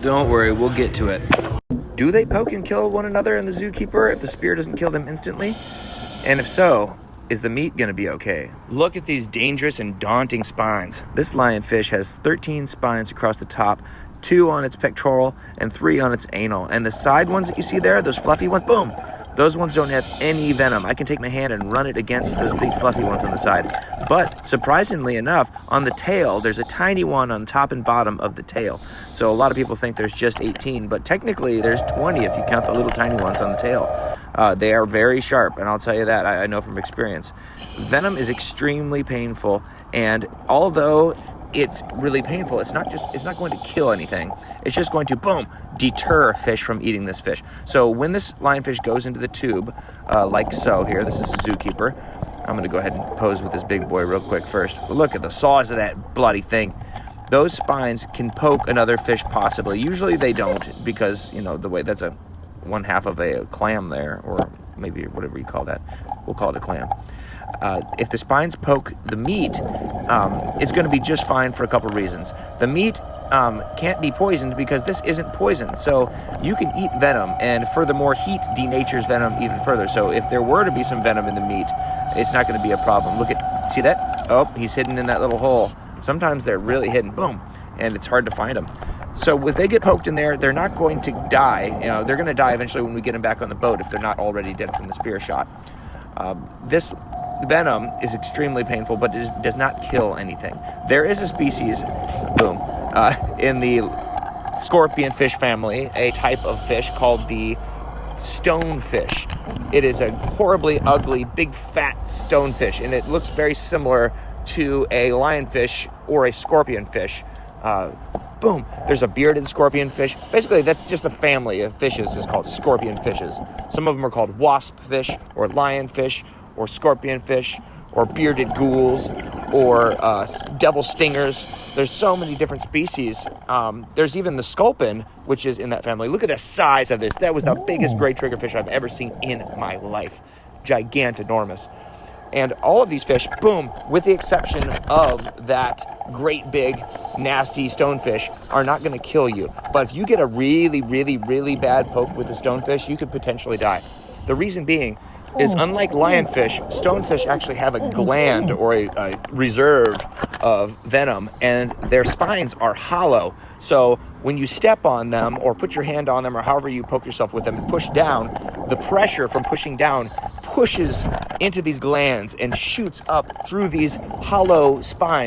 Don't worry, we'll get to it. Do they poke and kill one another in the Zookeeper if the spear doesn't kill them instantly? And if so, is the meat going to be okay? Look at these dangerous and daunting spines. This lionfish has 13 spines across the top, 2 on its pectoral, and 3 on its anal. And the side ones that you see there, those fluffy ones, boom! Those ones don't have any venom. I can take my hand and run it against those big fluffy ones on the side. But surprisingly enough, on the tail, there's a tiny one on top and bottom of the tail. So a lot of people think there's just 18, but technically there's 20 if you count the little tiny ones on the tail. They are very sharp, and I'll tell you that, I know from experience. Venom is extremely painful, and although it's really painful, it's not going to kill anything. It's just going to, boom, deter a fish from eating this fish. So when this lionfish goes into the tube, like so here, this is a Zookeeper. I'm going to go ahead and pose with this big boy real quick first. But look at the size of that bloody thing. Those spines can poke another fish possibly. Usually they don't, because, you know, the way that's one half of a clam there, or maybe whatever you call that. We'll call it a clam. If the spines poke the meat, it's going to be just fine for a couple reasons. The meat can't be poisoned because this isn't poison. So you can eat venom, and furthermore, heat denatures venom even further. So if there were to be some venom in the meat, it's not going to be a problem. See that? Oh, he's hidden in that little hole. Sometimes they're really hidden, boom, and it's hard to find them. So if they get poked in there, they're not going to die. You know, they're going to die eventually when we get them back on the boat if they're not already dead from the spear shot. This venom is extremely painful, but it does not kill anything. There is a species, boom, in the scorpion fish family, a type of fish called the stonefish. It is a horribly ugly, big, fat stonefish, and it looks very similar to a lionfish or a scorpionfish. Boom, there's a bearded scorpion fish. Basically, that's just a family of fishes is called scorpion fishes. Some of them are called wasp fish or lionfish or scorpion fish or bearded ghouls or devil stingers. There's so many different species. There's even the sculpin, which is in that family. Look at the size of this. That was the biggest gray triggerfish I've ever seen in my life. Gigantinormous. And all of these fish, boom, with the exception of that great big nasty stonefish, are not going to kill you. But if you get a really, really, really bad poke with a stonefish, you could potentially die. The reason being is, unlike lionfish, stonefish actually have a gland or a reserve of venom, and their spines are hollow. So when you step on them or put your hand on them or however you poke yourself with them and push down, the pressure from pushing down pushes into these glands and shoots up through these hollow spines.